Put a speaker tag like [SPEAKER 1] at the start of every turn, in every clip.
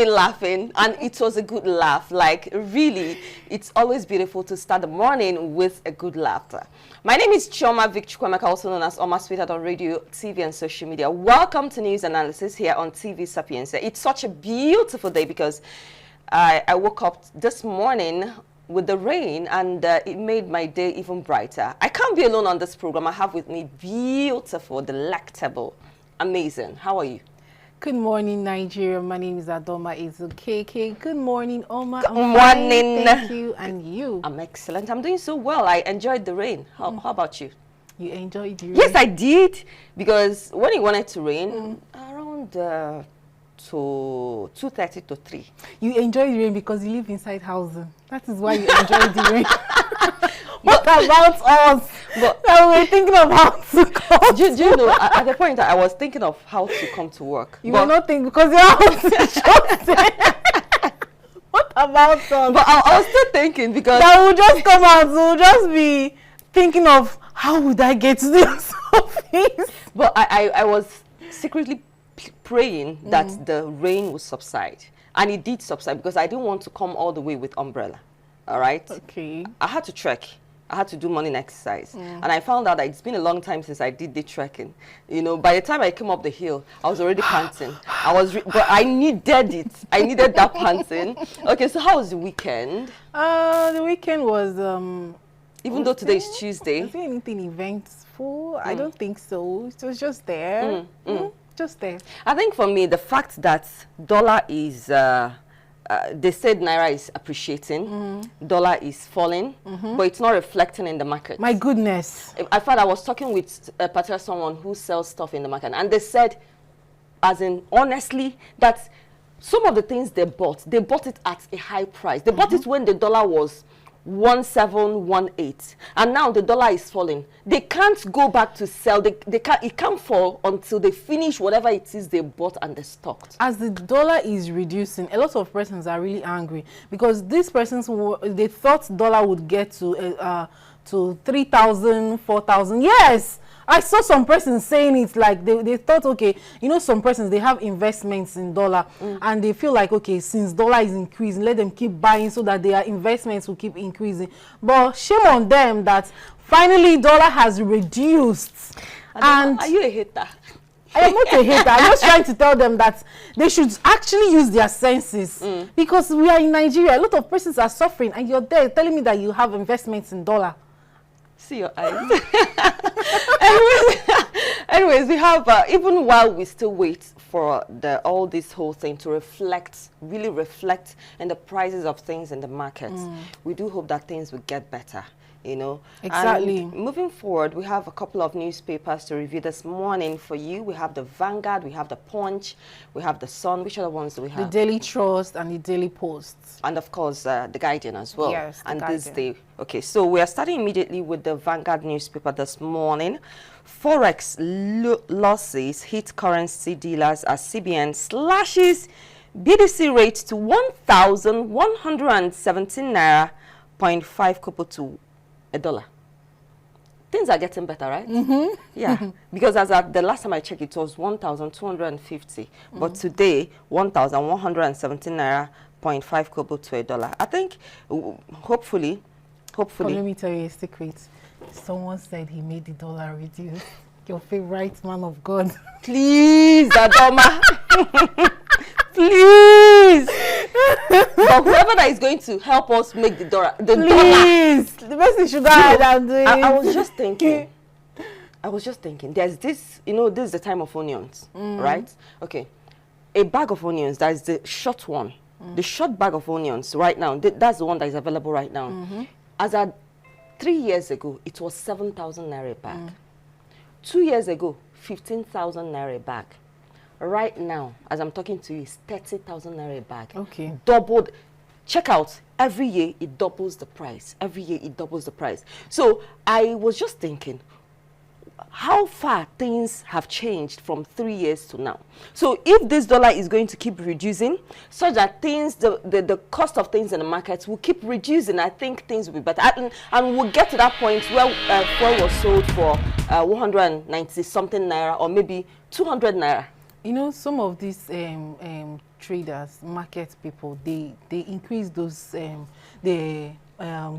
[SPEAKER 1] me laughing, and it was a good laugh. Like, really, it's always beautiful to start the morning with a good laughter. My name is Chioma Vic Chukwemeka, also known as Oma Sweetheart on radio, TV, and social media. Welcome to News Analysis here on TV Sapienza. It's such a beautiful day because I woke up this morning with the rain, and it made my day even brighter. I can't be alone on this program. I have with me beautiful, delectable, amazing. How are you?
[SPEAKER 2] Good morning, Nigeria. My name is Adoma Ezukeke. Good morning, Oma.
[SPEAKER 1] Good morning.
[SPEAKER 2] Thank you. And you?
[SPEAKER 1] I'm excellent. I'm doing so well. I enjoyed the rain. How about you?
[SPEAKER 2] You enjoyed the rain?
[SPEAKER 1] Yes, I did. Because when it wanted to rain, around 2:30 to 3.
[SPEAKER 2] You enjoyed the rain because you live inside housing. That is why you enjoyed the rain. What about us? But we were thinking of how to come.
[SPEAKER 1] Do you know, at the point I was thinking of how to come to work.
[SPEAKER 2] You were not thinking because your house is shut. What about us?
[SPEAKER 1] But I was still thinking because
[SPEAKER 2] that will just come out. We'll just be thinking of how would I get to this office.
[SPEAKER 1] But I was secretly praying that the rain would subside. And it did subside because I didn't want to come all the way with umbrella. All right?
[SPEAKER 2] Okay.
[SPEAKER 1] I had to trek. I had to do morning exercise. And I found out that it's been a long time since I did the trekking. You know, by the time I came up the hill, I was already panting. But I needed it. I needed that panting. Okay, so how was the weekend?
[SPEAKER 2] The weekend was...
[SPEAKER 1] Even though today is Tuesday.
[SPEAKER 2] Was there anything eventful? I don't think so. It was just there. Just there.
[SPEAKER 1] I think for me, the fact that dollar is... they said Naira is appreciating, dollar is falling, but it's not reflecting in the market.
[SPEAKER 2] My goodness.
[SPEAKER 1] I thought I was talking with particular someone who sells stuff in the market, and they said, as in honestly, that some of the things they bought it at a high price. They bought it when the dollar was 1718, and now the dollar is falling. They can't go back to sell. It can't fall until they finish whatever it is they bought and they stocked.
[SPEAKER 2] As the dollar is reducing, a lot of persons are really angry because these persons they thought dollar would get to 3,000, 4,000. Yes. I saw some persons saying it like they thought, okay, you know, some persons, they have investments in dollar and they feel like, okay, since dollar is increasing, let them keep buying so that their investments will keep increasing. But shame on them that finally dollar has reduced. And
[SPEAKER 1] are you a hater?
[SPEAKER 2] I am not a hater. I'm just trying to tell them that they should actually use their senses because we are in Nigeria. A lot of persons are suffering and you're there telling me that you have investments in dollar.
[SPEAKER 1] See your eyes. anyways, we have even while we still wait for all this whole thing to really reflect in the prices of things in the market, we do hope that things will get better, you know.
[SPEAKER 2] Exactly.
[SPEAKER 1] And moving forward, we have a couple of newspapers to review this morning for you. We have the Vanguard, we have the Punch, we have the Sun. Which other ones do we have?
[SPEAKER 2] The Daily Trust and the Daily Post.
[SPEAKER 1] And of course, the Guardian as well.
[SPEAKER 2] Yes,
[SPEAKER 1] and this day. Okay, so we are starting immediately with the Vanguard newspaper this morning. Forex losses hit currency dealers as CBN slashes BDC rate to 1,117 naira 0.5 kobo to a dollar. Things are getting better, right? Yeah, because as at the last time I checked, it was 1,250, but today 1,117 naira 0.5 kobo to a dollar. I think, hopefully.
[SPEAKER 2] But let me tell you a secret. Someone said he made the dollar reduce. Your favorite man of God.
[SPEAKER 1] Please, Adoma. Please. But whoever that is going to help us make the dollar.
[SPEAKER 2] Please. The person should go ahead and do it.
[SPEAKER 1] I was just thinking. There's this, you know, this is the time of onions, right? Okay. A bag of onions, that is the short one. The short bag of onions right now, that's the one that is available right now. As at 3 years ago, it was 7,000 naira a bag. 2 years ago, 15,000 naira a bag. Right now, as I'm talking to you, it's 30,000 naira a bag.
[SPEAKER 2] Okay.
[SPEAKER 1] Doubled. Check out. Every year, it doubles the price. Every year, it doubles the price. So I was just thinking, how far things have changed from 3 years to now. So if this dollar is going to keep reducing, such that things, the cost of things in the markets will keep reducing, I think things will be better. And we'll get to that point where fuel was sold for 190 something naira or maybe 200 naira.
[SPEAKER 2] You know, some of these traders, market people, they increase those the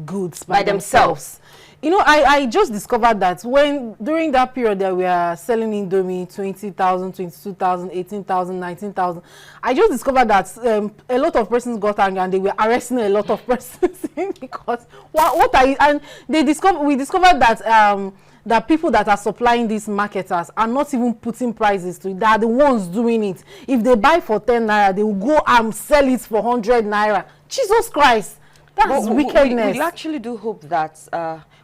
[SPEAKER 2] goods by themselves. You know, I just discovered that when during that period that we are selling Indomie 20,000, 22,000, 18,000, 19,000, I just discovered that a lot of persons got angry and they were arresting a lot of persons because what are you, and we discovered that that people that are supplying these marketers are not even putting prices to it. They are the ones doing it. If they buy for 10 naira, they will go and sell it for 100 naira. Jesus Christ, that's wickedness.
[SPEAKER 1] We actually do hope that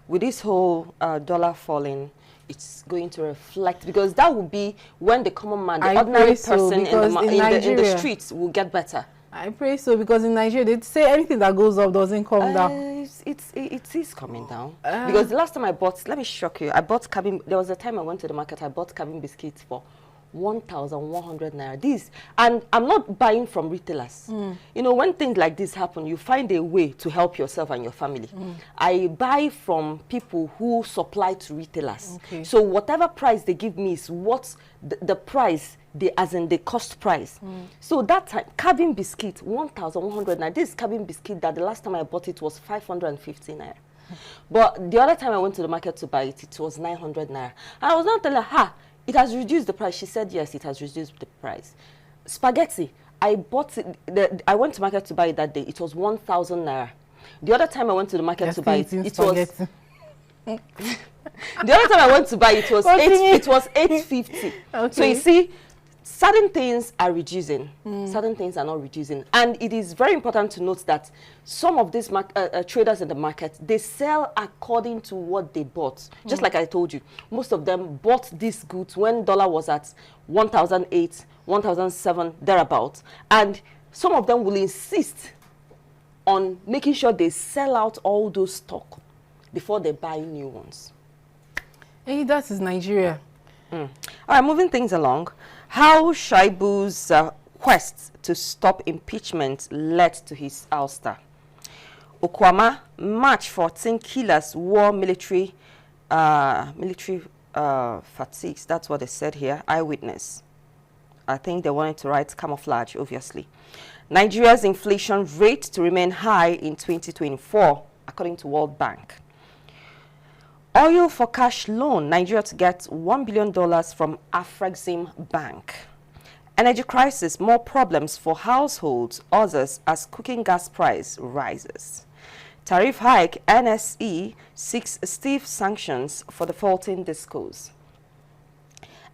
[SPEAKER 1] with this whole dollar falling, it's going to reflect, because that will be when the common man, the ordinary person in the streets will get better.
[SPEAKER 2] I pray so, because in Nigeria they say anything that goes up doesn't come down.
[SPEAKER 1] It is coming down. Because the last time I bought, let me shock you, I bought cabin. There was a time I went to the market. I bought cabin biscuits for 1,100 naira. This, and I'm not buying from retailers. You know, when things like this happen, you find a way to help yourself and your family. I buy from people who supply to retailers. Okay. So whatever price they give me is what the price. As in the cost price. So that time, cabin biscuit, 1,100 naira. This cabin biscuit that the last time I bought it was 550 naira. But the other time I went to the market to buy it, it was 900 naira. And I was not telling her, it has reduced the price. She said, yes, it has reduced the price. Spaghetti, I bought it, I went to market to buy it that day. It was 1,000 naira. The other time I went to the market to buy it, it was... The other time I went to buy it, was 850. Okay. So you see, certain things are reducing, certain things are not reducing. And it is very important to note that some of these traders in the market, they sell according to what they bought. Just like I told you, most of them bought these goods when dollar was at 1,008, 1,007, thereabouts. And some of them will insist on making sure they sell out all those stock before they buy new ones.
[SPEAKER 2] Hey, that is Nigeria.
[SPEAKER 1] All right, moving things along. How Shaibu's quest to stop impeachment led to his ouster. Okwama, March 14 killers wore military fatigues. That's what they said here. Eyewitness. I think they wanted to write camouflage, obviously. Nigeria's inflation rate to remain high in 2024, according to World Bank. Oil for cash loan, Nigeria to get $1 billion from Afrexim Bank. Energy crisis, more problems for households, others as cooking gas price rises. Tariff hike, NSE seeks stiff sanctions for defaulting discos.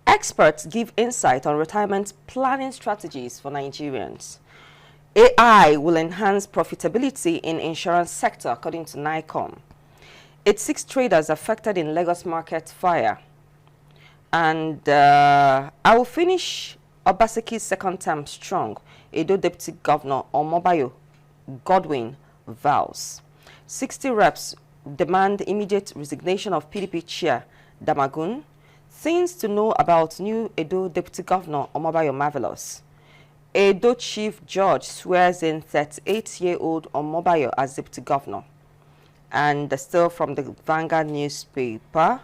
[SPEAKER 1] Experts give insight on retirement planning strategies for Nigerians. AI will enhance profitability in insurance sector, according to NICOM. 86 traders affected in Lagos market fire. And I will finish Obaseki's second term strong. Edo Deputy Governor Omobayo Godwin vows. 60 reps demand immediate resignation of PDP chair Damagun. Things to know about new Edo Deputy Governor Omobayo marvelous. Edo Chief Judge swears in 38-year-old Omobayo as Deputy Governor. And still from the Vanguard newspaper.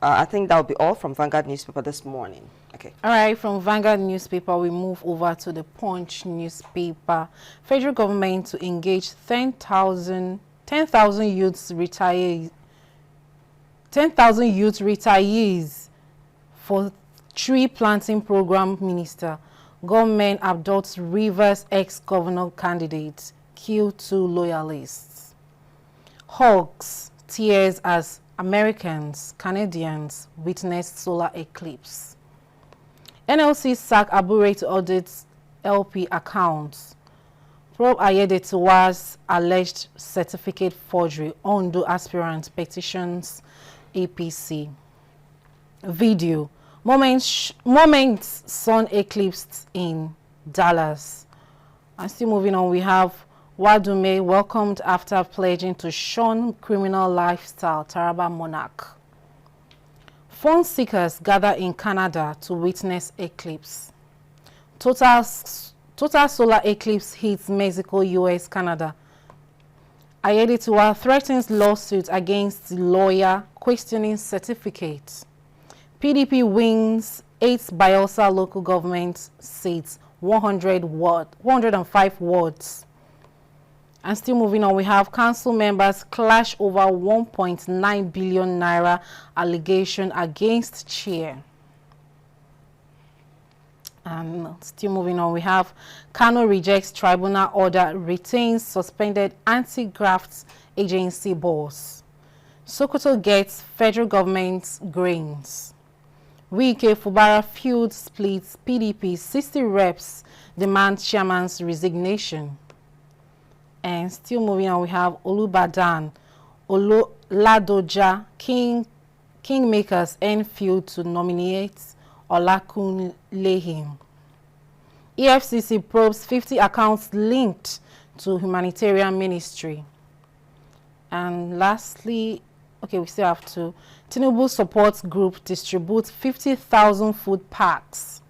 [SPEAKER 1] I think that will be all from Vanguard newspaper this morning. Okay. All
[SPEAKER 2] right, from Vanguard newspaper, we move over to the Punch newspaper. Federal government to engage 10,000 youths retirees. 10,000 youth retirees for tree planting program minister. Government abducts Rivers ex-governor candidate. Kill 2 loyalists. Hugs, tears as Americans, Canadians witnessed solar eclipse. NLC sack Abure to audit LP accounts. Probe Ayedetiwa's alleged certificate forgery. Ondo aspirant petitions APC. Video. Moments sun eclipsed in Dallas. And still moving on, we have Wadume welcomed after pledging to shun criminal lifestyle, Taraba monarch. Phone seekers gather in Canada to witness eclipse. Total solar eclipse hits Mexico, US, Canada. Ayeditiwa threatens lawsuit against lawyer questioning certificate. PDP wins 8 Bayelsa local government seats, 105 wards. And still moving on, we have council members clash over 1.9 billion naira allegation against chair. And still moving on, we have Kano rejects tribunal order, retains suspended anti-graft agency boss. Sokoto gets federal government's grains. Wike Fubara feud splits, PDP 60 reps demand chairman's resignation. And still moving on, we have Olubadan, Ladoja, Kingmakers end feud to nominate Olakunlehin. EFCC probes 50 accounts linked to humanitarian ministry. And lastly, okay, we still have to. Tinubu support group distributes 50,000 food packs.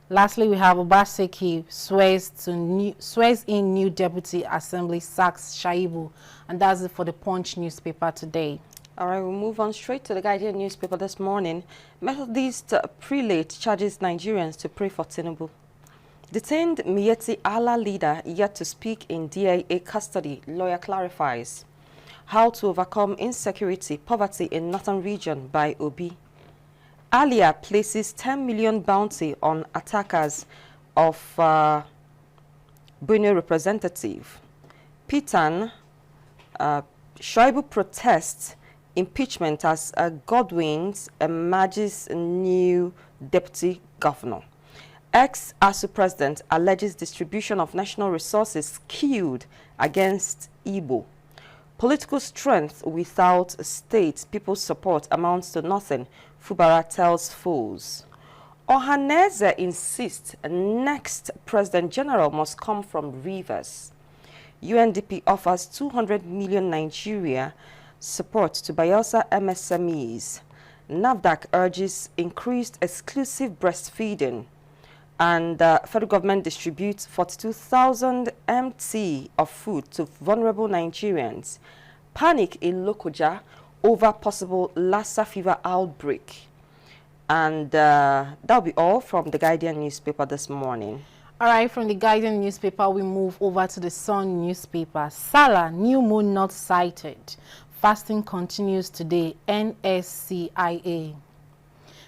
[SPEAKER 2] Lastly, we have Obaseki swears in new deputy assembly sacks Shaibu. And that's it for the Punch newspaper today.
[SPEAKER 1] All right, we'll move on straight to the Guardian newspaper this morning. Methodist prelate charges Nigerians to pray for Tinubu. Detained Miyetti Allah leader yet to speak in DIA custody, lawyer clarifies. How to overcome insecurity, poverty in northern region by Obi. Alia places 10 million bounty on attackers of Benue representative. Pitan, Shoibu protests impeachment as Godwin's emerges new deputy governor. Ex-ASU president alleges distribution of national resources skewed against Igbo. Political strength without state people's support amounts to nothing, Fubara tells fools. Ohaneze insists next president general must come from Rivers. UNDP offers 200 million Nigeria support to Bayelsa MSMEs. NAFDAC urges increased exclusive breastfeeding. And federal government distributes 42,000 MT of food to vulnerable Nigerians. Panic in Lokoja over possible Lassa fever outbreak. And that'll be all from the Guardian newspaper this morning.
[SPEAKER 2] All right, from the Guardian newspaper, we move over to the Sun newspaper. Salah, new moon not sighted. Fasting continues today, NSCIA.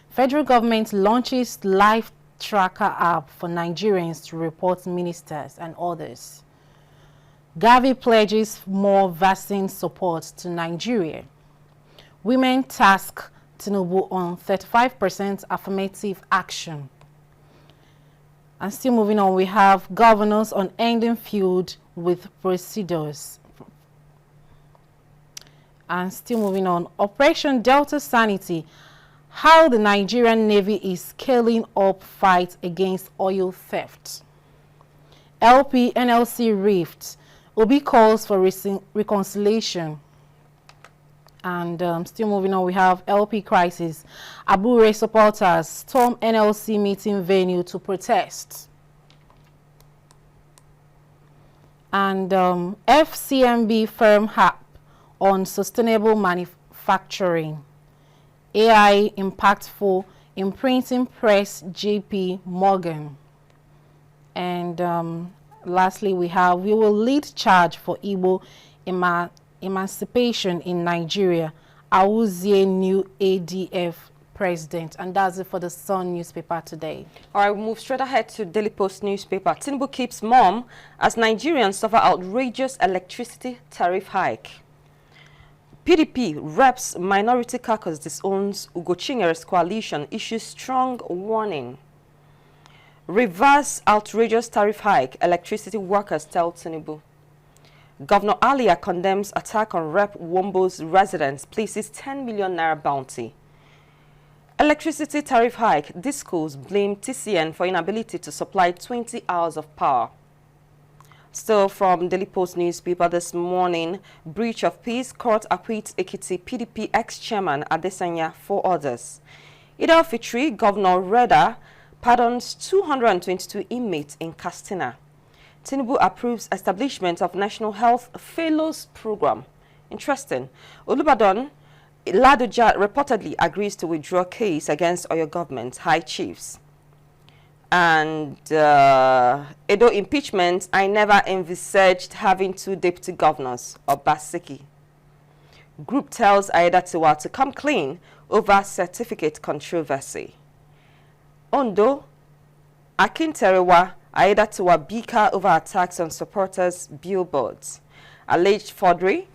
[SPEAKER 2] Federal government launches live tracker app for Nigerians to report ministers and others. Gavi pledges more vaccine support to Nigeria. Women task Tinubu on 35% affirmative action. And still moving on, we have governors on ending feud with procedures. And still moving on, Operation Delta Sanity, how the Nigerian Navy is scaling up fight against oil theft. LP NLC rift, Obi calls for reconciliation. And still moving on, we have LP crisis. Abure supporters storm NLC meeting venue to protest. And FCMB firm app on sustainable manufacturing. AI impactful in printing press JP Morgan. And lastly, we will lead charge for Igbo emancipation in Nigeria. Awuzie new ADF president. And that's it for the Sun newspaper today. All
[SPEAKER 1] right, we'll move straight ahead to Daily Post newspaper. Tinubu keeps mum as Nigerians suffer outrageous electricity tariff hike. PDP reps minority caucus disowns Ugochinyer's coalition, issues strong warning. Reverse outrageous tariff hike, electricity workers tell Tinubu. Governor Alia condemns attack on Rep Wombo's residence, places 10 million naira bounty. Electricity tariff hike, discos blame TCN for inability to supply 20 hours of power. Still from Daily Post newspaper this morning, breach of peace, court acquits Ekiti PDP ex-chairman Adesanya, 4 others. Ida Fitri, Governor Reda, pardons 222 inmates in Castina. Tinubu approves establishment of National Health Fellows Program. Interesting. Olubadan, Ladoja reportedly agrees to withdraw case against Oyo government high chiefs. And Edo impeachment, I never envisaged having 2 deputy governors, Obaseki. Group tells Aiyedatiwa to come clean over certificate controversy. Ondo, Akinterewa, Aiyedatiwa Bika over attacks on supporters' billboards. Alleged forgery.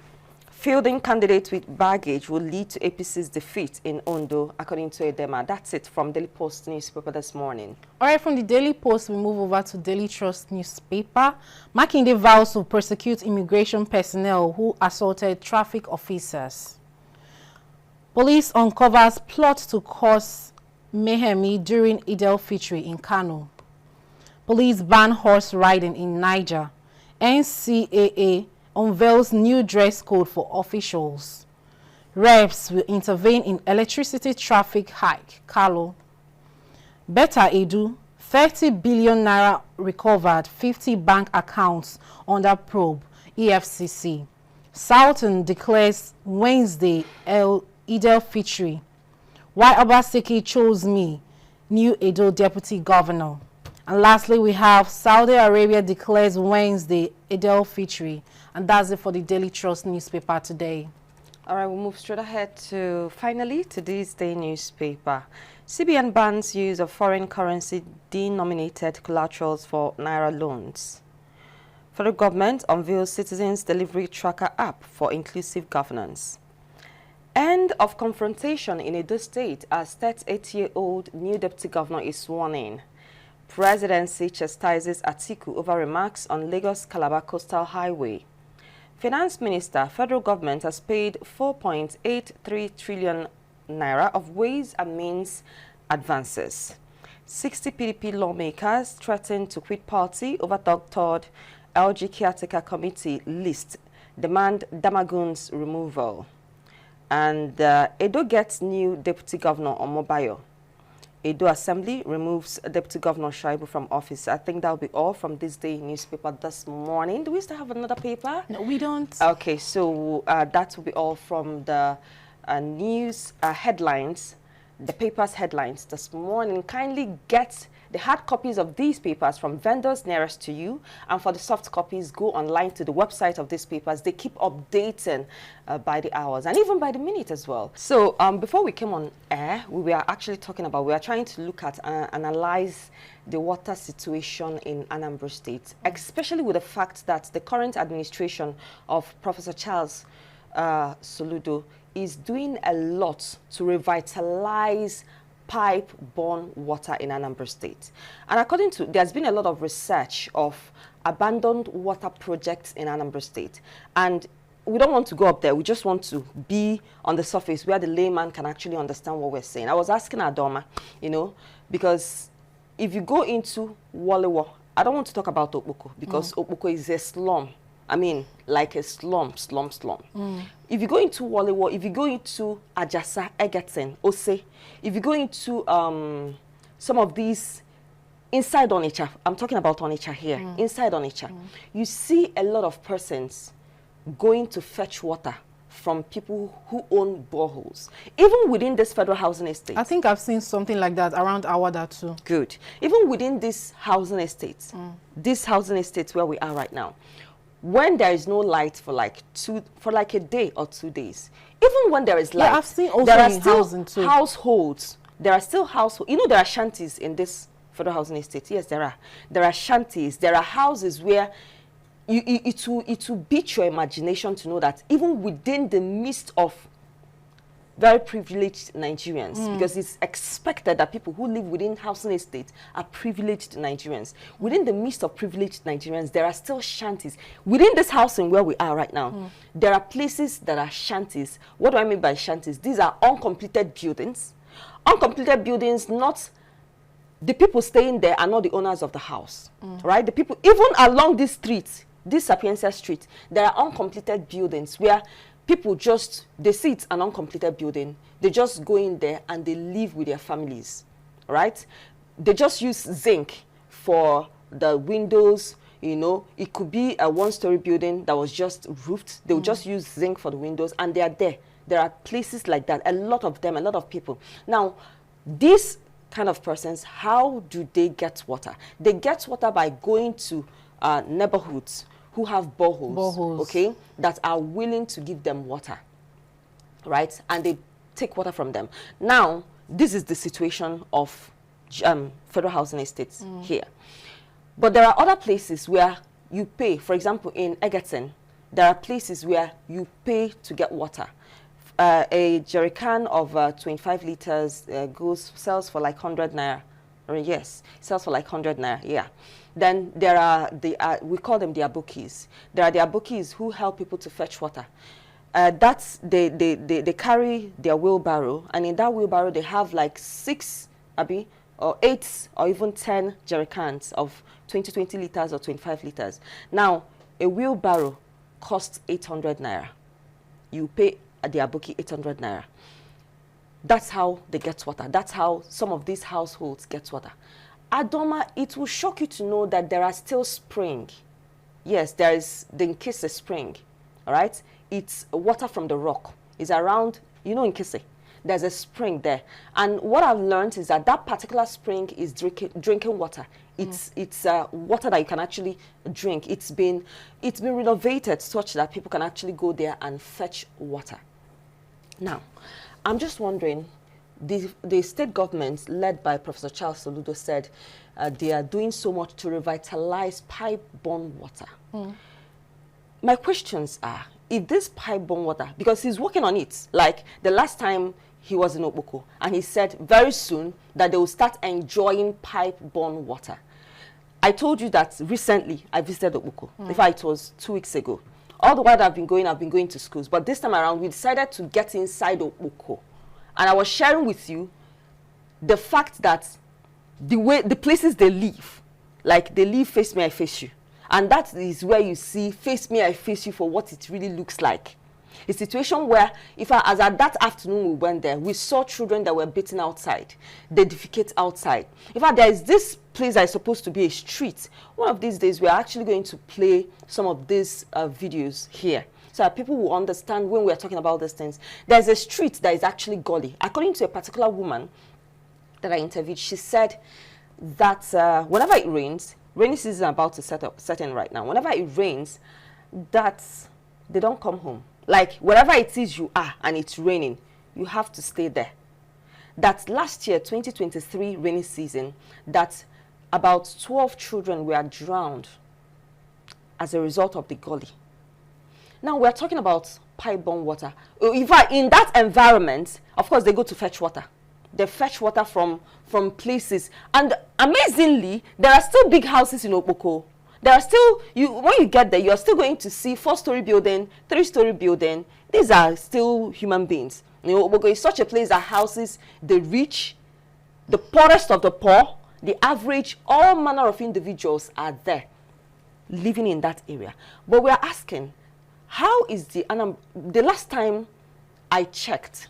[SPEAKER 1] Fielding candidate with baggage will lead to APC's defeat in Ondo, according to Edema. That's it from Daily Post newspaper this morning.
[SPEAKER 2] All right, from the Daily Post, we move over to Daily Trust newspaper. Makinde vows to prosecute immigration personnel who assaulted traffic officers. Police uncovers plot to cause mayhem during Eid al-Fitr in Kano. Police ban horse riding in Niger. NCAA unveils new dress code for officials. Reps will intervene in electricity traffic hike. Kalo. Beta Edu, 30 billion naira recovered, 50 bank accounts under probe, EFCC. Southern declares Wednesday Eid al-Fitr. Why Obaseki chose me, new Edo deputy governor. And lastly, we have Saudi Arabia declares Wednesday Eid al-Fitr. And that's it for the Daily Trust newspaper today.
[SPEAKER 1] All right, we'll move straight ahead to, finally, today's day newspaper. CBN bans use of foreign currency denominated collaterals for Naira loans. Federal government unveils Citizens Delivery Tracker app for inclusive governance. End of confrontation in Edo State as 38-year-old new deputy governor is sworn in. Presidency chastises Atiku over remarks on Lagos-Calabar Coastal Highway. Finance Minister, federal government has paid 4.83 trillion naira of ways and means advances. 60 PDP lawmakers threaten to quit party over third LG caretaker committee list, demand Damagun's removal. And Edo gets new deputy governor Omobayo. Edo Assembly removes Deputy Governor Shaibu from office. I think that will be all from this day newspaper this morning. Do we still have another paper?
[SPEAKER 2] No, we don't.
[SPEAKER 1] Okay, so that will be all from the news headlines, the paper's headlines this morning. Kindly get the hard copies of these papers from vendors nearest to you, and for the soft copies, go online to the website of these papers. They keep updating by the hours and even by the minute as well. So before we came on air, we were actually talking about, we are trying to look at analyze the water situation in Anambra State, especially with the fact that the current administration of Professor Charles Soludo is doing a lot to revitalize pipe-borne water in Anambra State. And according to, there's been a lot of research of abandoned water projects in Anambra State. And we don't want to go up there. We just want to be on the surface where the layman can actually understand what we're saying. I was asking Adoma, you know, because if you go into Walewo, I don't want to talk about Okpoko because Okpoko is a slum. I mean, like a slum. If you go into Walewo, if you go into Ajasa, Egerton, Ose, if you go into some of these inside Onitsha, I'm talking about Onitsha here, inside Onitsha, you see a lot of persons going to fetch water from people who own boreholes, even within this federal housing estate.
[SPEAKER 2] I think I've seen something like that around Awada too.
[SPEAKER 1] Good. Even within this housing estate, this housing estate where we are right now, when there is no light for like a day or 2 days, even when there is light,
[SPEAKER 2] I've seen also
[SPEAKER 1] there are
[SPEAKER 2] in
[SPEAKER 1] still
[SPEAKER 2] housing too.
[SPEAKER 1] households. There are still households. You know, there are shanties in this federal housing estate. Yes, there are. There are shanties. There are houses where it will beat your imagination to know that even within the midst of very privileged Nigerians, because it's expected that people who live within housing estates are privileged Nigerians. Within the midst of privileged Nigerians, there are still shanties. Within this housing where we are right now, there are places that are shanties. What do I mean by shanties? These are uncompleted buildings. Uncompleted buildings, not the people staying there are not the owners of the house, right? The people, even along this street, this Sapienza Street, there are uncompleted buildings where people just, they see it's an uncompleted building, they just go in there and they live with their families, right? They just use zinc for the windows, you know. It could be a one-story building that was just roofed. They would just use zinc for the windows and they are there. There are places like that, a lot of them, a lot of people. Now, these kind of persons, how do they get water? They get water by going to neighborhoods who have boreholes, okay, that are willing to give them water, right? And they take water from them. Now, this is the situation of federal housing estates here. But there are other places where you pay. For example, in Egerton, there are places where you pay to get water. A jerry can of 25 liters sells for like 100 naira. Yes, sells for like 100 naira, yeah. Then there are we call them the abokis. There are the abokis who help people to fetch water. They carry their wheelbarrow, and in that wheelbarrow they have like 6 or 8 or even 10 jerry cans of 20 liters or 25 liters. Now, a wheelbarrow costs 800 naira. You pay at the aboki 800 naira. That's how they get water. That's how some of these households get water. Adoma, it will shock you to know that there are still spring. Yes, there is the Nkise spring, all right? It's water from the rock. It's around, you know, Nkise. There's a spring there. And what I've learned is that that particular spring is drinking water. It's water that you can actually drink. It's been renovated such that people can actually go there and fetch water. Now, I'm just wondering, the state government led by Professor Charles Soludo said they are doing so much to revitalize pipe-borne water. My questions are, if this pipe-borne water, because he's working on it, like the last time he was in Okpoko, and he said very soon that they will start enjoying pipe-borne water. I told you that recently I visited Okpoko. In fact, it was 2 weeks ago. All the while I've been going to schools, but this time around we decided to get inside Okpoko. And I was sharing with you the fact that the places they live, like they live face me, I face you. And that is where you see face me, I face you for what it really looks like. A situation where, as at that afternoon we went there, we saw children that were beaten outside. They defecate outside. In fact, there is this place that is supposed to be a street. One of these days, we are actually going to play some of these videos here, so that people will understand when we are talking about these things. There's a street that is actually gully. According to a particular woman that I interviewed, she said that whenever it rains, rainy season is about to set in right now. Whenever it rains, that they don't come home. Like, wherever it is you are and it's raining, you have to stay there. That last year, 2023 rainy season, that about 12 children were drowned as a result of the gully. Now, we're talking about pipe-borne water. In fact, in that environment, of course, they go to fetch water. They fetch water from places. And amazingly, there are still big houses in Okpoko. There are still, when you get there, you're still going to see 4-story building, 3-story building. These are still human beings. You know, Okpoko is such a place that houses the rich, the poorest of the poor, the average, all manner of individuals are there living in that area. But we are asking, how is the last time I checked,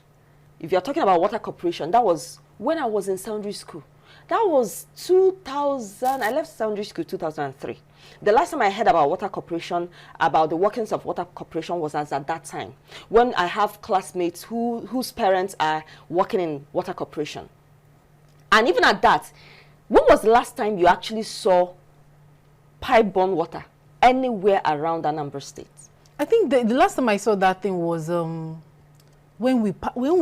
[SPEAKER 1] if you're talking about water corporation, that was when I was in secondary school. That was 2000, I left secondary school 2003. The last time I heard about water corporation, about the workings of water corporation, was at that time, when I have classmates whose parents are working in water corporation. And even at that, when was the last time you actually saw pipe-borne water anywhere around Anambra State? I
[SPEAKER 2] think the last time I saw that thing was when we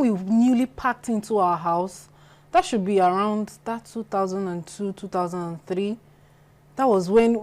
[SPEAKER 2] newly packed into our house. That should be around that 2002, 2003. That was when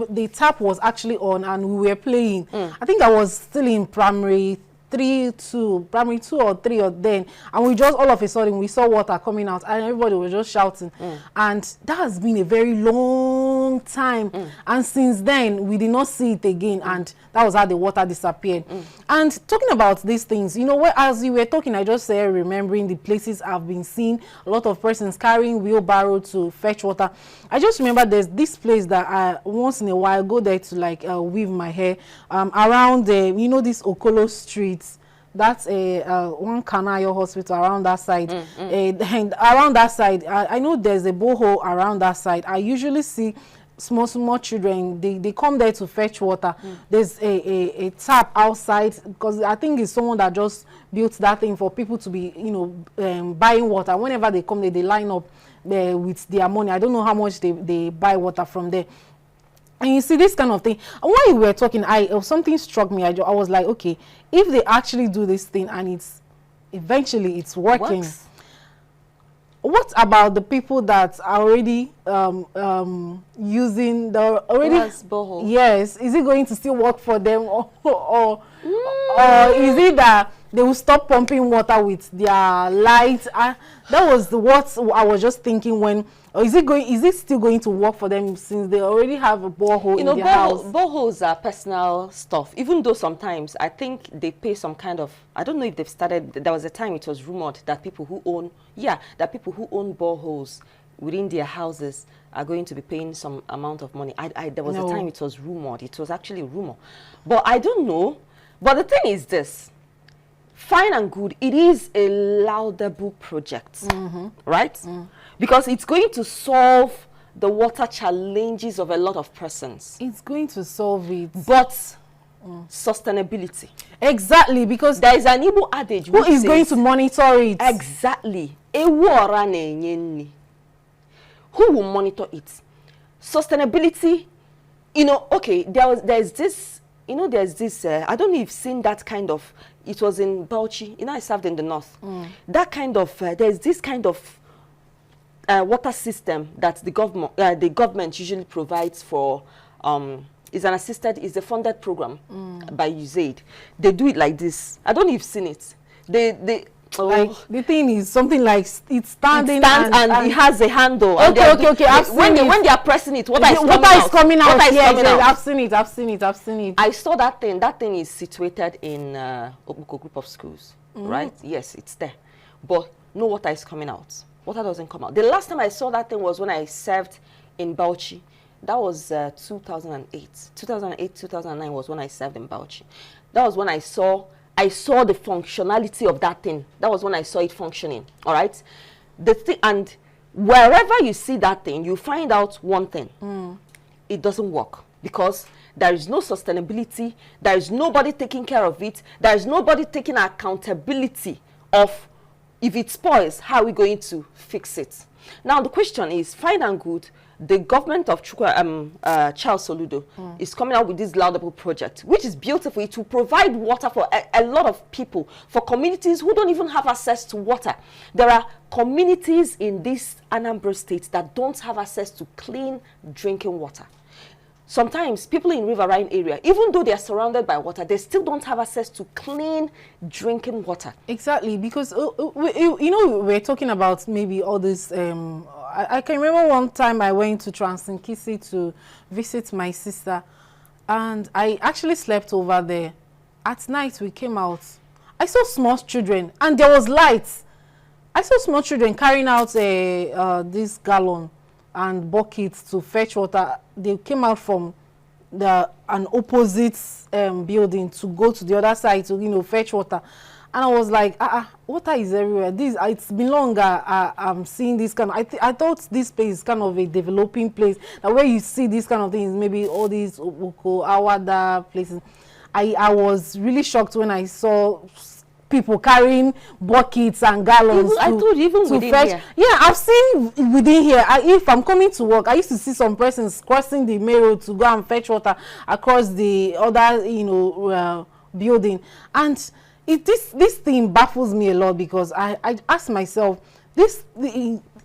[SPEAKER 2] the tap was actually on and we were playing. I think I was still in primary 2 or 3 or then, and we just all of a sudden we saw water coming out and everybody was just shouting. And that has been a very long time. And since then we did not see it again, and that was how the water disappeared. And talking about these things, you know, as you were talking, I just said remembering the places I've been seeing a lot of persons carrying wheelbarrow to fetch water. I just remember there's this place that I once in a while go there to like weave my hair around you know, this Okolo Street. That's one Kanayo hospital around that side. And around that side, I know there's a borehole around that side. I usually see small children, they come there to fetch water. There's a tap outside, because I think it's someone that just built that thing for people to be, you know, buying water. Whenever they come there, they line up with their money. I don't know how much they buy water from there. And you see this kind of thing. And while you were talking, something struck me. I was like, okay, if they actually do this thing and eventually it's working, what about the people that are already using the
[SPEAKER 1] borehole?
[SPEAKER 2] Yes, is it going to still work for them, or is it that they will stop pumping water with their lights? That was what I was just thinking when. Or is it still going to work for them, since they already have a borehole in their house?
[SPEAKER 1] Boreholes are personal stuff, even though sometimes I think they pay some kind of, I don't know if they've started, there was a time it was rumored that people who own boreholes within their houses are going to be paying some amount of money. There was a time it was rumored. It was actually a rumor. But I don't know. But the thing is this, fine and good, it is a laudable project, right? Because it's going to solve the water challenges of a lot of persons.
[SPEAKER 2] It's going to solve it.
[SPEAKER 1] But sustainability.
[SPEAKER 2] Exactly, because
[SPEAKER 1] there is an Igbo adage.
[SPEAKER 2] Who is going to monitor it?
[SPEAKER 1] Exactly. Who will monitor it? Sustainability, you know, okay, there's this, you know, there's this, I don't know if you've seen that kind of, it was in Bauchi, you know, I served in the north. That kind of, there's this kind of water system that the government usually provides for, is a funded program by USAID. They do it like this. I don't know if you've seen it.
[SPEAKER 2] Like, the thing is something like it's standing
[SPEAKER 1] and it has a handle.
[SPEAKER 2] Okay.
[SPEAKER 1] When they are pressing it, water is coming out.
[SPEAKER 2] I've seen it.
[SPEAKER 1] I saw that thing. That thing is situated in Obuko group of schools, right? Yes, it's there. But no water is coming out. Water doesn't come out. The last time I saw that thing was when I served in Bauchi. That was 2008. 2008, 2009 was when I served in Bauchi. That was when I saw the functionality of that thing. That was when I saw it functioning. All right. And wherever you see that thing, you find out one thing. It doesn't work because there is no sustainability. There is nobody taking care of it. There is nobody taking accountability of, if it spoils, how are we going to fix it? Now the question is, fine and good, the government of Charles Soludo is coming out with this laudable project, which is beautiful. It will provide water for a lot of people, for communities who don't even have access to water. There are communities in this Anambra state that don't have access to clean drinking water. Sometimes people in riverine area, even though they are surrounded by water, they still don't have access to clean drinking water.
[SPEAKER 2] Exactly, because you know, we're talking about maybe all this. I can remember one time I went to Transinkisi to visit my sister, and I actually slept over there. At night we came out. I saw small children, and there was lights. I saw small children carrying out this gallon and buckets to fetch water. They came out from an opposite building to go to the other side to, you know, fetch water. And I was like, water is everywhere. It's been long I'm seeing this kind of, I thought this place is kind of a developing place. Now where you see these kind of things, maybe all these Oboko, Awada places. I was really shocked when I saw people carrying buckets and gallons to fetch. Here. Yeah, I've seen within here. If I'm coming to work, I used to see some persons crossing the main road to go and fetch water across the other, you know, building. And this thing baffles me a lot, because I ask myself,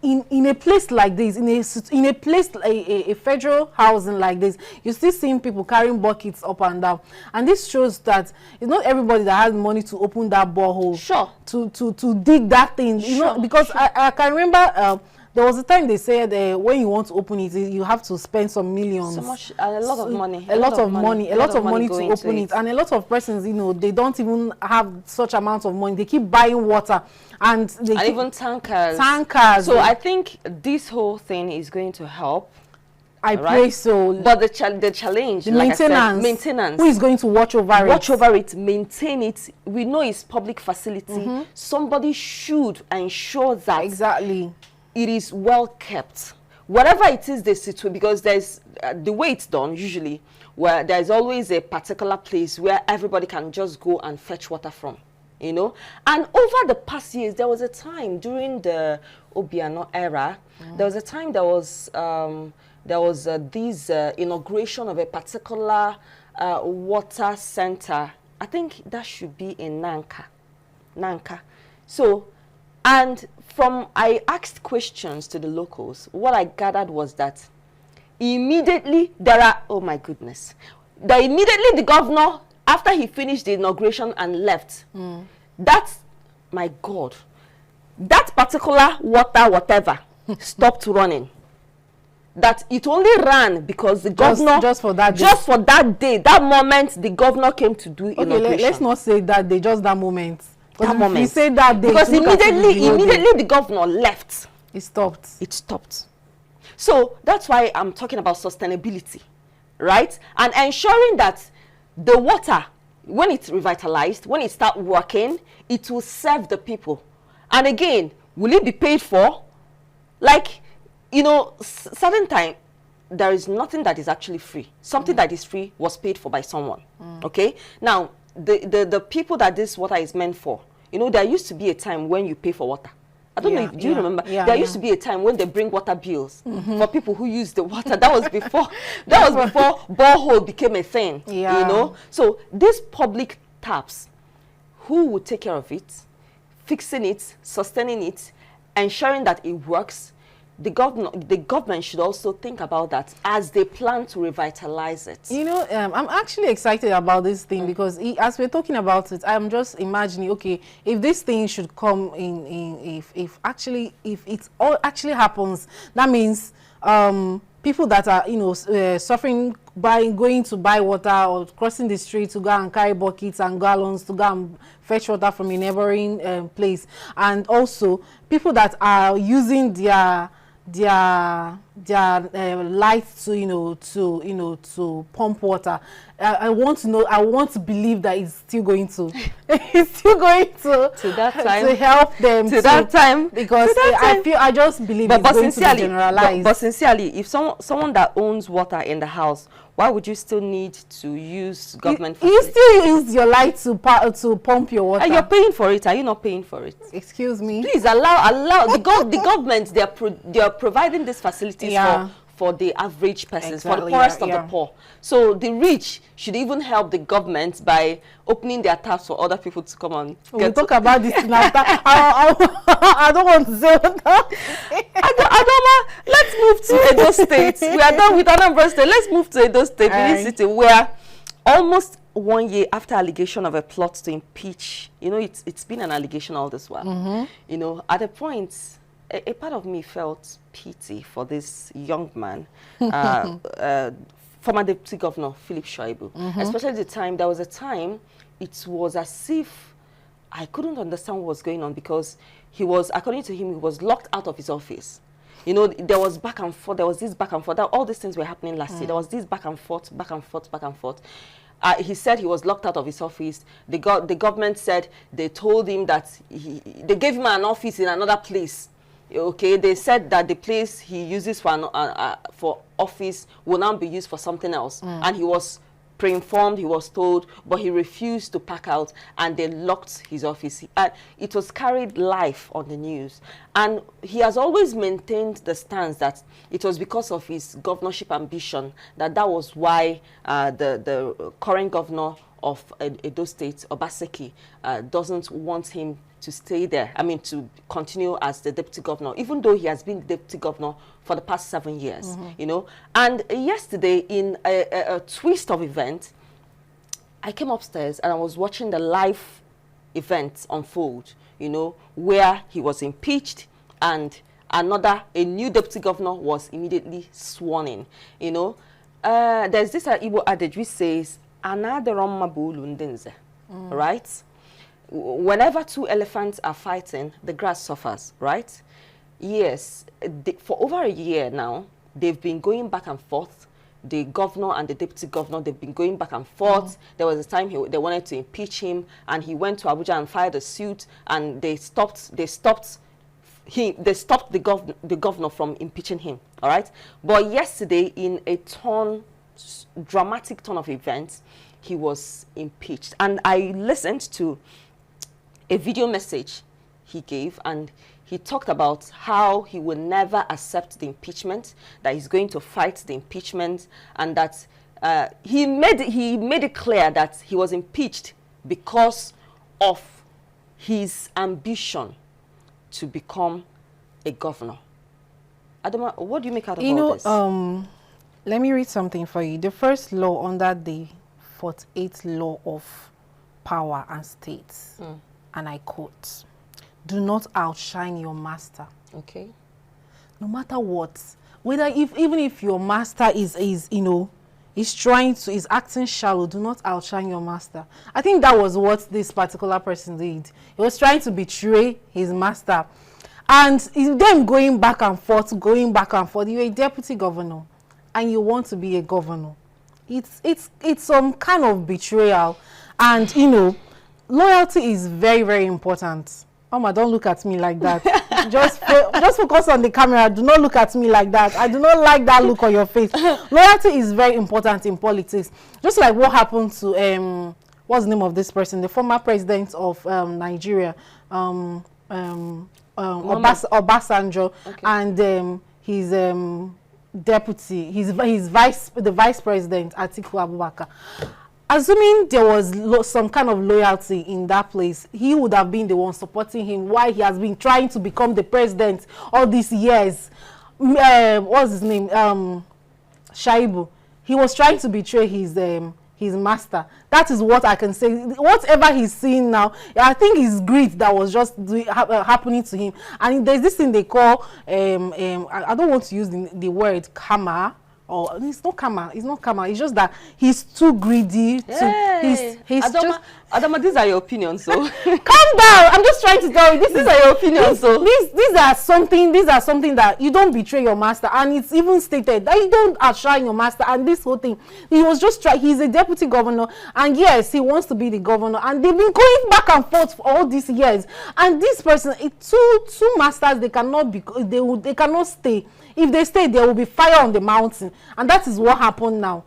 [SPEAKER 2] in a place like this, in a place like a federal housing like this, you still seeing people carrying buckets up and down, and this shows that it's not everybody that has money to open that borehole. Sure. To dig that thing, you know, because I can remember there was a time they said when you want to open it, you have to spend some millions. So much, a lot of money. A lot of money to open it. And a lot of persons, you know, they don't even have such amount of money. They keep buying water. And
[SPEAKER 1] even tankers. So I think this whole thing is going to help.
[SPEAKER 2] I pray so.
[SPEAKER 1] But the challenge,
[SPEAKER 2] the maintenance. Who is going to watch over it?
[SPEAKER 1] Watch over it, maintain it. We know it's public facility. Somebody should ensure that
[SPEAKER 2] exactly
[SPEAKER 1] it is well kept. whatever it is they situate, because there's the way it's done usually, where there's always a particular place where everybody can just go and fetch water from, you know. And over the past years, there was a time during the Obiano era, there was a time there was this inauguration of a particular water center. I think that should be in Nanka. So, and I asked questions to the locals. What I gathered was that immediately oh my goodness, that immediately the governor, after he finished the inauguration and left, that's, my God, that particular water, whatever, stopped running. That it only ran because the governor, just for that day, that moment, the governor came to do inauguration.
[SPEAKER 2] Let's not say that day, just that moment.
[SPEAKER 1] That moment.
[SPEAKER 2] You say that day,
[SPEAKER 1] because immediately the governor left.
[SPEAKER 2] It stopped.
[SPEAKER 1] It stopped. So that's why I'm talking about sustainability, right? And ensuring that the water, when it's revitalized, when it starts working, it will serve the people. And again, will it be paid for? Like, you know, certain time, there is nothing that is actually free. Something that is free was paid for by someone. Okay? Now, the people that this water is meant for, you know, there used to be a time when you pay for water. I don't know if you remember. There used to be a time when they bring water bills for people who use the water. That was before borehole became a thing. You know. So these public taps, who would take care of it, fixing it, sustaining it, ensuring that it works? The government should also think about that as they plan to revitalize it. You know,
[SPEAKER 2] I'm actually excited about this thing because as we're talking about it, I'm just imagining, okay, if this thing should come if it all actually happens, that means people that are, you know, suffering by going to buy water or crossing the street to go and carry buckets and gallons to go and fetch water from a neighboring place, and also people that are using their lights to pump water. I want to believe that it's still going to
[SPEAKER 1] that time
[SPEAKER 2] to help them
[SPEAKER 1] that time,
[SPEAKER 2] because I just believe it's going to be generalized.
[SPEAKER 1] But sincerely, if someone that owns water in the house, why would you still need to use government facilities?
[SPEAKER 2] You still use your light to pump your water.
[SPEAKER 1] And you're paying for it. Are you not paying for it?
[SPEAKER 2] Excuse me.
[SPEAKER 1] Please allow the government. They are providing these facilities for the average persons, for the poorest of the poor. So the rich should even help the government by opening their taps for other people to come on.
[SPEAKER 2] We'll talk about this now. I don't want to say what
[SPEAKER 1] Adoma, let's move to Edo State. We are done with Anambra State. Let's move to Edo State, Benin City, where almost 1 year after allegation of a plot to impeach, you know, it's been an allegation all this while. You know, at a point, a part of me felt pity for this young man, former Deputy Governor Philip Shoaibu. Especially there was a time, it was as if I couldn't understand what was going on, because he was, according to him, he was locked out of his office. You know, there was back and forth, there was this back and forth. All these things were happening last year. There was this back and forth, back and forth, back and forth. He said he was locked out of his office. The government said they told him that they gave him an office in another place. Okay, they said that the place he uses for office will now be used for something else. And he was pre-informed, he was told, but he refused to pack out, and they locked his office. It was carried live on the news. And he has always maintained the stance that it was because of his governorship ambition that was why the current governor of Edo State, Obaseki, doesn't want him to stay there. I mean, to continue as the deputy governor, even though he has been the deputy governor for the past 7 years, you know. And yesterday, in a twist of event, I came upstairs and I was watching the live event unfold, you know, where he was impeached and a new deputy governor was immediately sworn in, you know. There's this Igbo adage which says, right? Whenever 2 elephants are fighting, the grass suffers, right? Yes, for over a year now, they've been going back and forth. The governor and the deputy governor, they've been going back and forth. There was a time they wanted to impeach him, and he went to Abuja and filed a suit, and they stopped they stopped the governor from impeaching him. All right. But yesterday, in a dramatic turn of events, he was impeached. And I listened to a video message he gave, and he talked about how he will never accept the impeachment, that he's going to fight the impeachment, and that he made it clear that he was impeached because of his ambition to become a governor. Adama, what do you make out of all this?
[SPEAKER 2] Let me read something for you. The first law under the 48th law of power and states, and I quote, do not outshine your master.
[SPEAKER 1] Okay.
[SPEAKER 2] No matter what, whether even if your master is acting shallow, do not outshine your master. I think that was what this particular person did. He was trying to betray his master. And them going back and forth. You're a deputy governor and you want to be a governor. It's some kind of betrayal. And, loyalty is very, very important. Mama, don't look at me like that. just focus on the camera. Do not look at me like that. I do not like that look on your face. Loyalty is very important in politics. Just like what happened to, what's the name of this person? The former president of Nigeria, Obasanjo, okay. And his deputy, the vice president, Atiku Abubakar. Assuming there was some kind of loyalty in that place, he would have been the one supporting him while he has been trying to become the president all these years. What's his name? Shaibu. He was trying to betray his master. That is what I can say. Whatever he's seeing now, I think it's greed that was just happening to him. And there's this thing they call, I don't want to use the word karma. Or it's not karma. It's just that he's too greedy. He's
[SPEAKER 1] Adama, these are your opinions, so
[SPEAKER 2] calm down. I'm just trying to tell you. These
[SPEAKER 1] are your opinions, so
[SPEAKER 2] these are something that you don't betray your master, and it's even stated that you don't outshine your master. And this whole thing, he was just he's a deputy governor, and yes, he wants to be the governor, and they've been going back and forth for all these years. And this person, two masters, they cannot they cannot stay. If they stay, there will be fire on the mountain. And that is what happened now.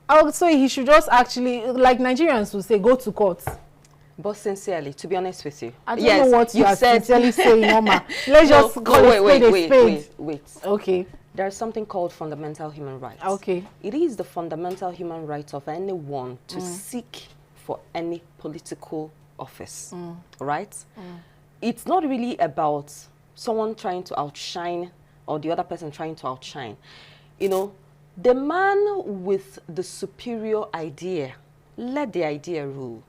[SPEAKER 2] I would say he should just actually, like Nigerians would say, go to court.
[SPEAKER 1] But sincerely, to be honest with you.
[SPEAKER 2] I don't know what you are sincerely saying, Mama. Let's just call it spade.
[SPEAKER 1] Wait.
[SPEAKER 2] Okay.
[SPEAKER 1] There is something called fundamental human rights.
[SPEAKER 2] Okay.
[SPEAKER 1] It is the fundamental human right of anyone to seek for any political office. Right? It's not really about someone trying to outshine or the other person trying to outshine. The man with the superior idea, let the idea rule.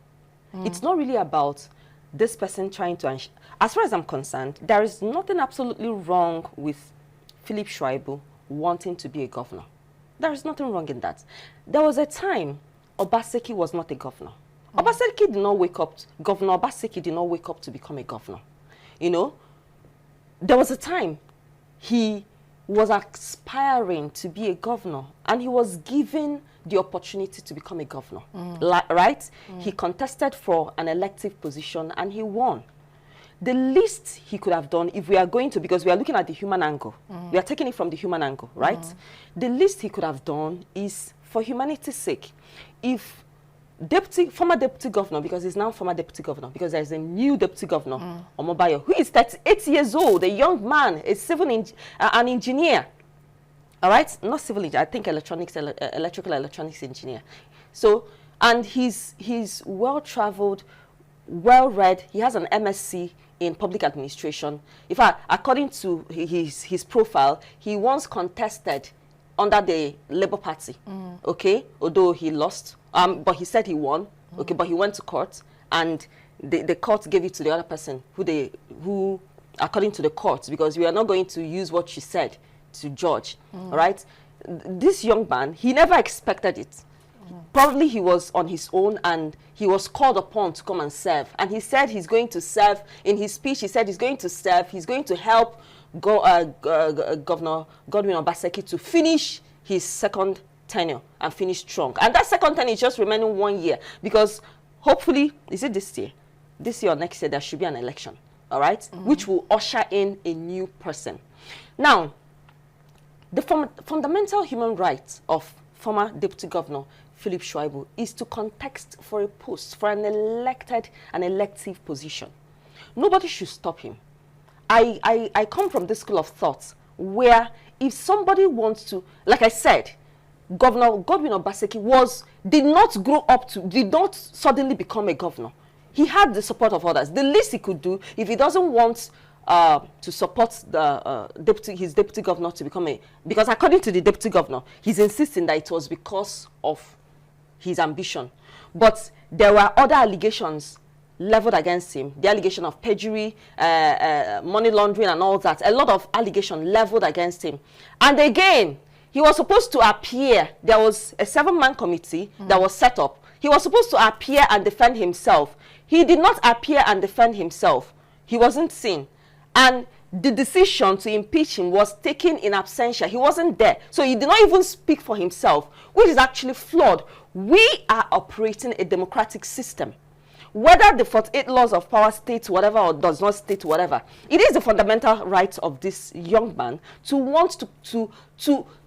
[SPEAKER 1] It's not really about this person trying to, as far as I'm concerned, there is nothing absolutely wrong with Philip Schreiber wanting to be a governor. There is nothing wrong in that. There was a time Obaseki was not a governor. Obaseki did not wake up, Governor Obaseki did not wake up to become a governor. There was a time he was aspiring to be a governor, and he was given the opportunity to become a governor, right? He contested for an elective position, and he won. The least he could have done, if we are going to, because we are looking at the human angle, we are taking it from the human angle, right? The least he could have done is, for humanity's sake, if former deputy governor, because he's now former deputy governor, because there's a new deputy governor, Omobayo, who is 38 years old, a young man, an engineer. All right? Not civil engineer, I think electrical electronics engineer. So, and he's well-traveled, well-read. He has an MSc in public administration. In fact, according to his profile, he once contested under the Labour Party, okay, although he lost, but he said he won, okay, but he went to court, and the court gave it to the other person, who, according to the court, because we are not going to use what she said to judge, all right? This young man, he never expected it. Probably he was on his own, and he was called upon to come and serve, and he said he's going to serve. In his speech, he said he's going to serve, he's going to help Governor Godwin Obaseki to finish his second tenure and finish strong. And that second tenure is just remaining 1 year, because hopefully, is it this year? This year or next year, there should be an election. all right, which will usher in a new person. Now, the fundamental human right of former Deputy Governor Philip Shuaibu is to contest for a post, for an elective position. Nobody should stop him. I come from this school of thought where if somebody wants to, like I said, Governor Godwin Obaseki did not suddenly become a governor. He had the support of others. The least he could do, if he doesn't want to support the his deputy governor to become because according to the deputy governor, he's insisting that it was because of his ambition. But there were other allegations leveled against him, the allegation of perjury, money laundering and all that, a lot of allegations leveled against him. And again, he was supposed to appear. There was a 7-man committee that was set up. He was supposed to appear and defend himself. He did not appear and defend himself. He wasn't seen. And the decision to impeach him was taken in absentia. He wasn't there. So he did not even speak for himself, which is actually flawed. We are operating a democratic system. Whether the 48 laws of power states whatever or does not state whatever, it is the fundamental right of this young man to want to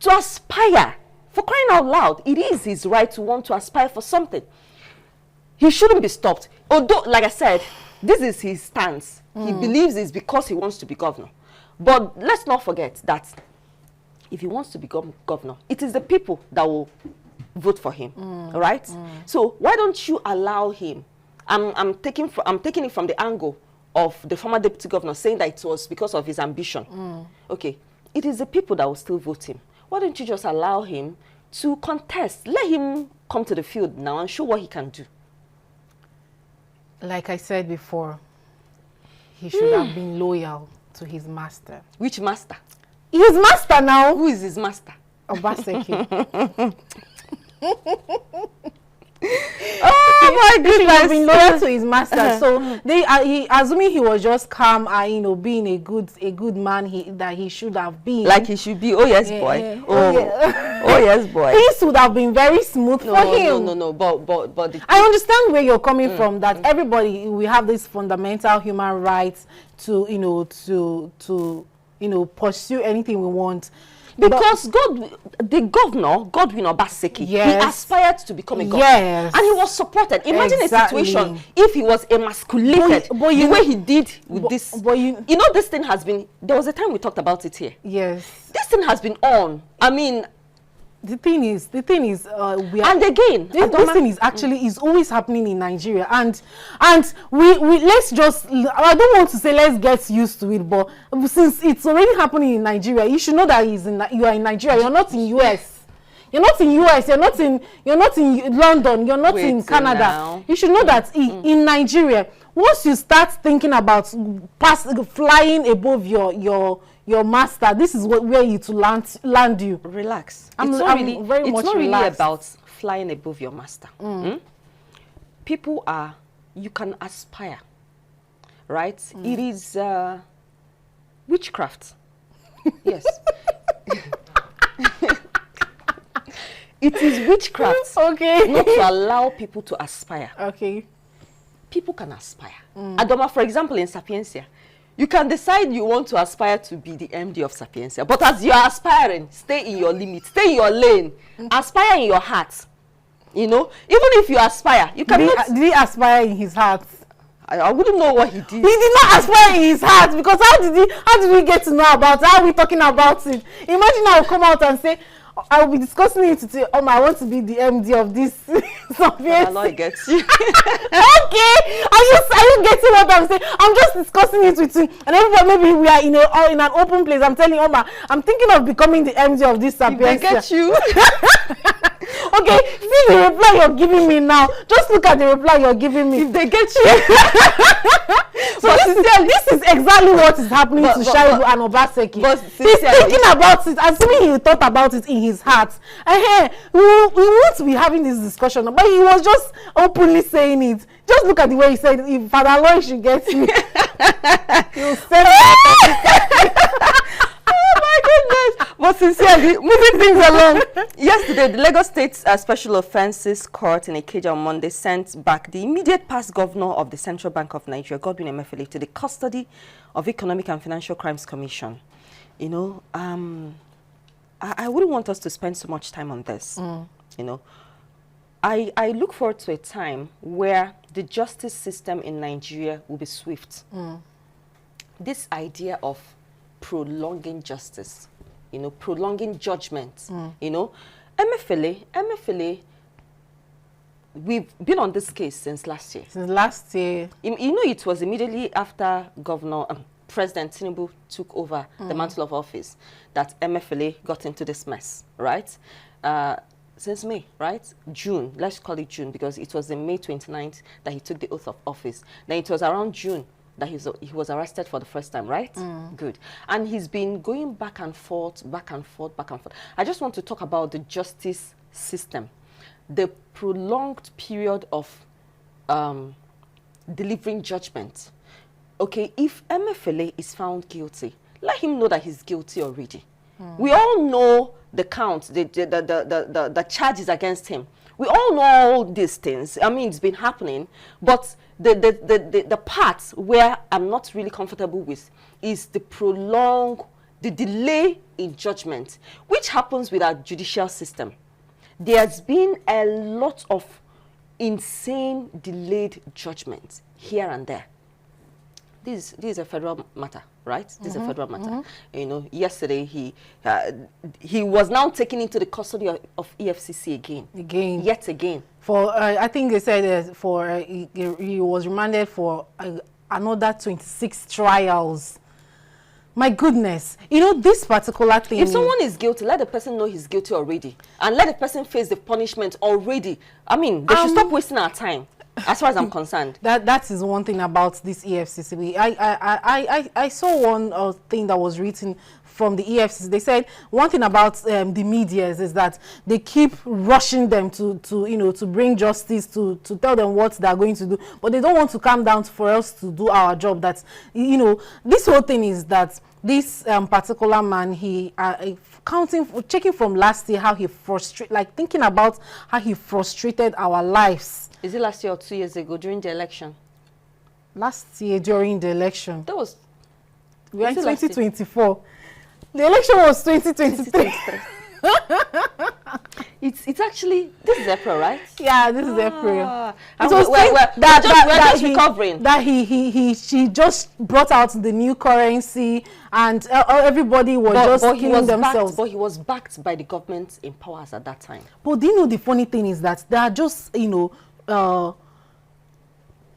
[SPEAKER 1] aspire. For crying out loud, it is his right to want to aspire for something. He shouldn't be stopped. Although, like I said, this is his stance. He believes it's because he wants to be governor. But let's not forget that if he wants to become governor, it is the people that will vote for him, right? So why don't you allow him? I'm taking it from the angle of the former deputy governor saying that it was because of his ambition. Okay, it is the people that will still vote him. Why don't you just allow him to contest? Let him come to the field now and show what he can do.
[SPEAKER 2] Like I said before, he should have been loyal to his master.
[SPEAKER 1] Which master?
[SPEAKER 2] His master now.
[SPEAKER 1] Who is his master?
[SPEAKER 2] Obaseki.
[SPEAKER 1] Oh my goodness!
[SPEAKER 2] He has been loyal to his master, so he assuming he was just calm and being a good man that he should have been.
[SPEAKER 1] Like he should be. Oh yes, boy. Oh yes, boy.
[SPEAKER 2] Things would have been very smooth for him.
[SPEAKER 1] No. But
[SPEAKER 2] I understand where you're coming from. That everybody we have this fundamental human rights to pursue anything we want.
[SPEAKER 1] Because the governor, Godwin Obaseki, he aspired to become a governor.
[SPEAKER 2] Yes.
[SPEAKER 1] And he was supported. Imagine a situation if he was emasculated the way he did with this. You know, this thing has been, there was a time we talked about it here.
[SPEAKER 2] Yes.
[SPEAKER 1] This thing has been on. I mean,
[SPEAKER 2] the thing is,
[SPEAKER 1] and again,
[SPEAKER 2] this thing is actually is always happening in Nigeria, and we let's just, I don't want to say let's get used to it, but since it's already happening in Nigeria, you should know that you are in Nigeria. You're not in US. You're not in US. You're not in London. You're not in Canada.
[SPEAKER 1] Now.
[SPEAKER 2] You should know that in Nigeria, once you start thinking about flying above your master, this is where you to land you.
[SPEAKER 1] Relax.
[SPEAKER 2] I'm very much
[SPEAKER 1] really
[SPEAKER 2] relaxed.
[SPEAKER 1] about flying above your master. People you can aspire, right? It is witchcraft. Yes. It is witchcraft.
[SPEAKER 2] Okay.
[SPEAKER 1] Not to allow people to aspire.
[SPEAKER 2] Okay.
[SPEAKER 1] People can aspire. Adoma, for example, in Sapientia, you can decide you want to aspire to be the MD of Sapientia. But as you are aspiring, stay in your limit, stay in your lane, aspire in your heart. You know, even if you aspire, you cannot.
[SPEAKER 2] Did he aspire in his heart?
[SPEAKER 1] I wouldn't know what he did.
[SPEAKER 2] He did not aspire in his heart, because how did we get to know about it? How are we talking about it? Imagine I'll come out and say, I'll be discussing it to say, I want to be the MD of this Sapientia.
[SPEAKER 1] I know it gets you.
[SPEAKER 2] Okay, are you getting what I'm saying? I'm just discussing it with you, and everybody, maybe we are in an open place. I'm telling Oma, I'm thinking of becoming the MD of this Sapientia.
[SPEAKER 1] They get you.
[SPEAKER 2] Okay, see the reply you're giving me now. Just look at the reply you're giving me.
[SPEAKER 1] If they get you.
[SPEAKER 2] So this is exactly what is happening to Shaibu and Obaseki. He's thinking about it, assuming he thought about it in his heart. And we won't be having this discussion, but he was just openly saying it. Just look at the way he said, if Father Lloyd should get me, he'll send me.
[SPEAKER 1] Oh my goodness. But sincerely, moving things along. Yesterday, the Lagos State Special Offences Court in Ikeja on Monday sent back the immediate past governor of the Central Bank of Nigeria, Godwin Emefiele, to the custody of Economic and Financial Crimes Commission. You know, I wouldn't want us to spend so much time on this. You know, I look forward to a time where the justice system in Nigeria will be swift. This idea of prolonging justice, you know, prolonging judgment, you know, Emefiele, we've been on this case since last year.
[SPEAKER 2] Since last year.
[SPEAKER 1] You know, it was immediately after President Tinubu took over the mantle of office that Emefiele got into this mess, right? Since May, right? June, let's call it June, because it was in May 29th that he took the oath of office. Then it was around June that he was arrested for the first time, right? Good. And he's been going back and forth, back and forth, back and forth. I just want to talk about the justice system. The prolonged period of delivering judgment. Okay, if Emefiele is found guilty, let him know that he's guilty already. We all know the count, the charges against him. We all know all these things. I mean, it's been happening, but the part where I'm not really comfortable with is the delay in judgment, which happens with our judicial system. There's been a lot of insane delayed judgment here and there. This is a federal matter, right? This is a federal matter. You know, yesterday he was now taken into the custody of EFCC yet again. For
[SPEAKER 2] I think they said he was remanded for another 26 trials. My goodness, you know, this particular thing.
[SPEAKER 1] If someone is guilty, let the person know he's guilty already, and let the person face the punishment already. I mean, they should stop wasting our time. As far as I'm concerned, that
[SPEAKER 2] is one thing about this EFCC. I saw one thing that was written from the EFCC. They said one thing about the media is that they keep rushing them to bring justice, to tell them what they are going to do, but they don't want to calm down for us to do our job. That's, you know, this whole thing is that this particular man, he checking from last year how he thinking about how he frustrated our lives.
[SPEAKER 1] Is it last year or 2 years ago during the election?
[SPEAKER 2] Last year during the election.
[SPEAKER 1] That was...
[SPEAKER 2] We are in 2024. The election was 2023.
[SPEAKER 1] It's actually... This is April, right?
[SPEAKER 2] Yeah, this is April.
[SPEAKER 1] It was we're just recovering.
[SPEAKER 2] She just brought out the new currency and everybody was killing themselves.
[SPEAKER 1] But he was backed by the government in powers at that time.
[SPEAKER 2] But do you know the funny thing is that they are just, you know,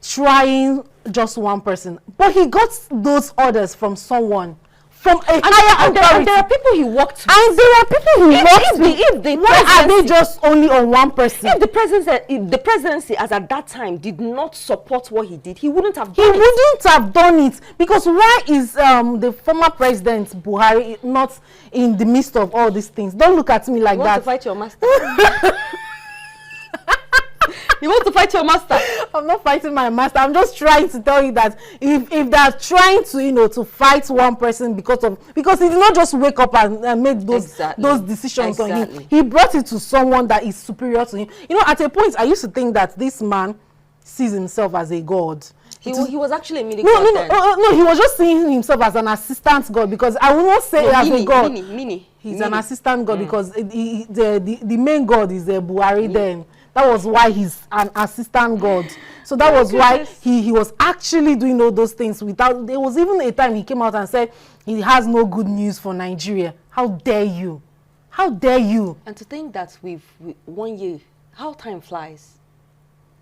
[SPEAKER 2] trying just one person, but he got those orders from someone, from a higher authority.
[SPEAKER 1] And there are people he worked with.
[SPEAKER 2] And there are people he worked with. Why are they just only on one person?
[SPEAKER 1] If the presidency as at that time did not support what he did, he wouldn't have done it.
[SPEAKER 2] He wouldn't have done it, because why is the former president Buhari not in the midst of all these things? Don't look at me like that.
[SPEAKER 1] You want to fight your master? You want to fight your master?
[SPEAKER 2] I'm not fighting my master. I'm just trying to tell you that if they're trying to, you know, to fight one person because he did not just wake up and make those decisions on him. He brought it to someone that is superior to him. You know, at a point, I used to think that this man sees himself as a god.
[SPEAKER 1] He was actually a mini god.
[SPEAKER 2] No, he was just seeing himself as an assistant god, because I will not say as a god. He's an assistant god because the main god is Buhari then. That was why he's an assistant god. So that was why he was actually doing all those things without... There was even a time he came out and said he has no good news for Nigeria. How dare you? How dare you?
[SPEAKER 1] And to think that we've 1 year, how time flies.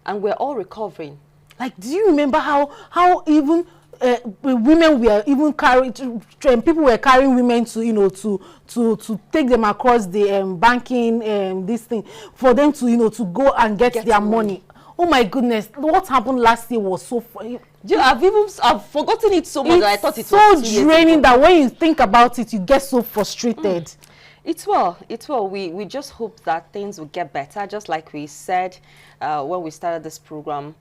[SPEAKER 1] And we're all recovering.
[SPEAKER 2] Like, do you remember how even... women were even carrying, people were carrying women to, you know, to take them across the banking this thing for them to, you know, to go and get their money. Oh my goodness, what happened last year was so funny.
[SPEAKER 1] I've forgotten it so much that I thought it was
[SPEAKER 2] so draining that when you think about it, you get so frustrated.
[SPEAKER 1] It's well. We just hope that things will get better. Just like we said when we started this program,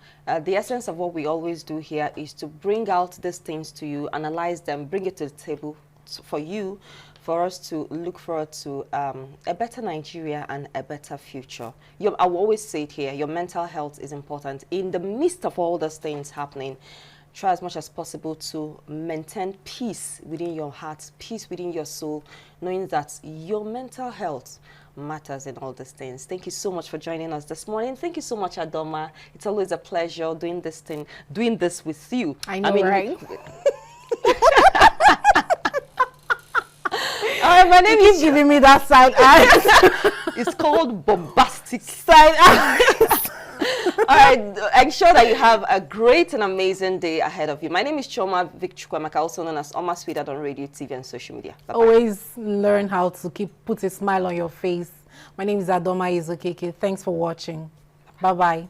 [SPEAKER 1] the essence of what we always do here is to bring out these things to you, analyze them, bring it to the table for you, for us to look forward to a better Nigeria and a better future. I will always say it here, your mental health is important. In the midst of all those things happening, try as much as possible to maintain peace within your heart, peace within your soul, knowing that your mental health matters in all these things. Thank you so much for joining us this morning. Thank you so much, Adoma. It's always a pleasure doing this with you.
[SPEAKER 2] I know, right?
[SPEAKER 1] My name is
[SPEAKER 2] giving me that side eye.
[SPEAKER 1] It's called bombastic side eye. All right, ensure that you have a great and amazing day ahead of you. My name is Choma Vicchukwemeka, also known as Oma Sweetheart on radio, TV, and social media. Bye-bye.
[SPEAKER 2] Always learn how to put a smile on your face. My name is Adoma Izokeke. Thanks for watching. Bye-bye.